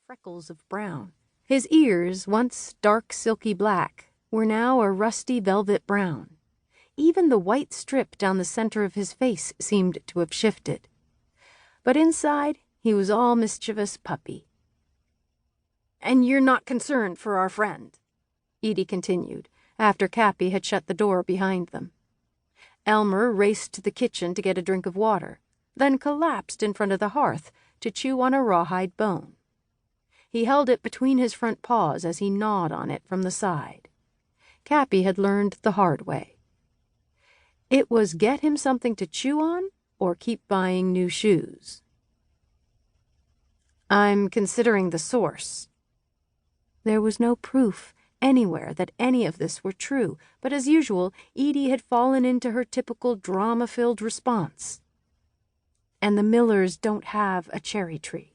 freckles of brown. His ears, once dark silky black, were now a rusty velvet brown. Even the white strip down the center of his face seemed to have shifted. But inside, he was all mischievous puppy. "And you're not concerned for our friend," Edie continued, after Kappy had shut the door behind them. Elmer raced to the kitchen to get a drink of water, then collapsed in front of the hearth to chew on a rawhide bone. He held it between his front paws as he gnawed on it from the side. Kappy had learned the hard way. It was get him something to chew on or keep buying new shoes. "I'm considering the source." There was no proof anywhere that any of this were true, but as usual, Edie had fallen into her typical drama-filled response. "And the Millers don't have a cherry tree."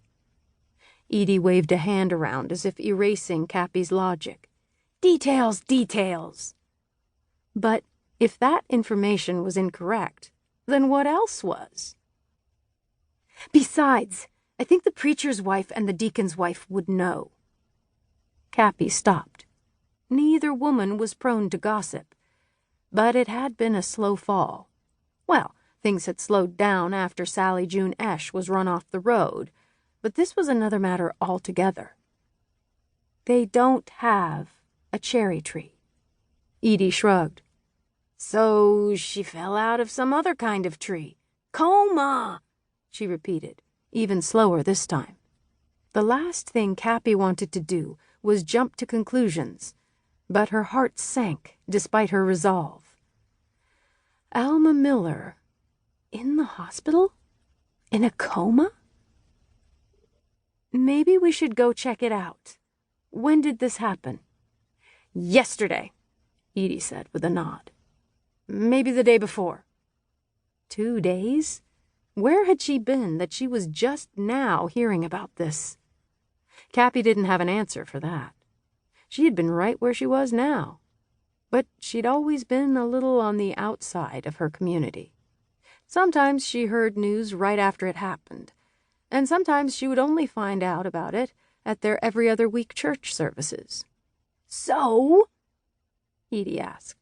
Edie waved a hand around as if erasing Kappy's logic. "Details, details!" But if that information was incorrect, then what else was? "Besides, I think the preacher's wife and the deacon's wife would know." Kappy stopped. Neither woman was prone to gossip, but it had been a slow fall. Well, things had slowed down after Sally June Esch was run off the road, but this was another matter altogether. "They don't have a cherry tree." Edie shrugged. "So she fell out of some other kind of tree. Coma!" she repeated, even slower this time. The last thing Kappy wanted to do was jump to conclusions, but her heart sank despite her resolve. Alma Miller, in the hospital? In a coma? "Maybe we should go check it out. When did this happen?" "Yesterday," Edie said with a nod. "Maybe the day before." 2 days? Where had she been that she was just now hearing about this? Kappy didn't have an answer for that. She had been right where she was now. But she'd always been a little on the outside of her community. Sometimes she heard news right after it happened, and sometimes she would only find out about it at their every other week church services. "So?" Edie asked.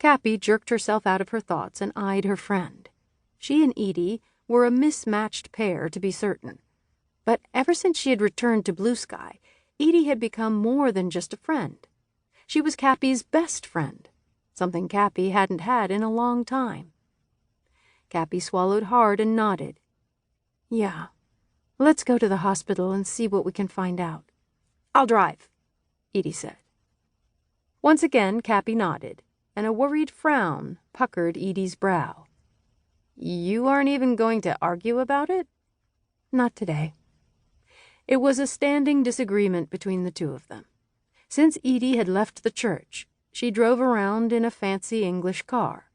Kappy jerked herself out of her thoughts and eyed her friend. She and Edie were a mismatched pair, to be certain. But ever since she had returned to Blue Sky, Edie had become more than just a friend. She was Kappy's best friend, something Kappy hadn't had in a long time. Kappy swallowed hard and nodded. "Yeah, let's go to the hospital and see what we can find out." "I'll drive," Edie said. Once again, Kappy nodded, and a worried frown puckered Edie's brow. "You aren't even going to argue about it?" "Not today." It was a standing disagreement between the two of them. Since Edie had left the church, she drove around in a fancy English car.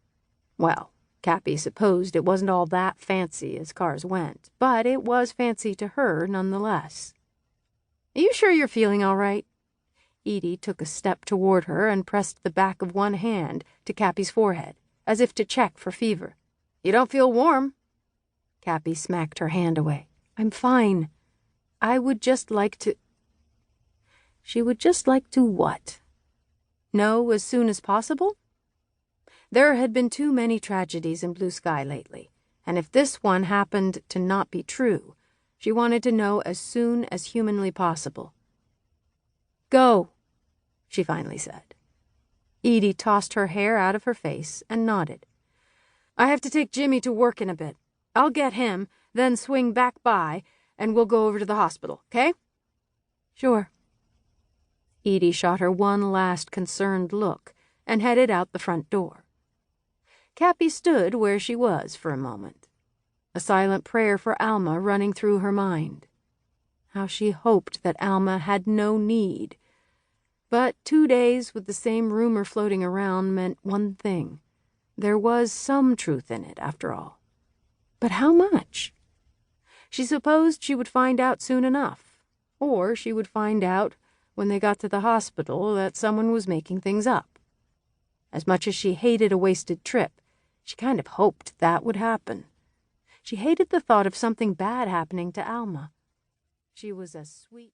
Well, Kappy supposed it wasn't all that fancy as cars went, but it was fancy to her nonetheless. "Are you sure you're feeling all right?" Edie took a step toward her and pressed the back of one hand to Kappy's forehead, as if to check for fever. "You don't feel warm." Kappy smacked her hand away. "I'm fine. I would just like to—" She would just like to what? Know as soon as possible? There had been too many tragedies in Blue Sky lately, and if this one happened to not be true, she wanted to know as soon as humanly possible. "Go," she finally said. Edie tossed her hair out of her face and nodded. "I have to take Jimmy to work in a bit. I'll get him, then swing back by, and we'll go over to the hospital, okay?" "Sure." Edie shot her one last concerned look and headed out the front door. Kappy stood where she was for a moment, a silent prayer for Alma running through her mind. How she hoped that Alma had no need. But 2 days with the same rumor floating around meant one thing. There was some truth in it, after all. But how much? She supposed she would find out soon enough, or she would find out when they got to the hospital that someone was making things up. As much as she hated a wasted trip, she kind of hoped that would happen. She hated the thought of something bad happening to Alma. She was as sweet.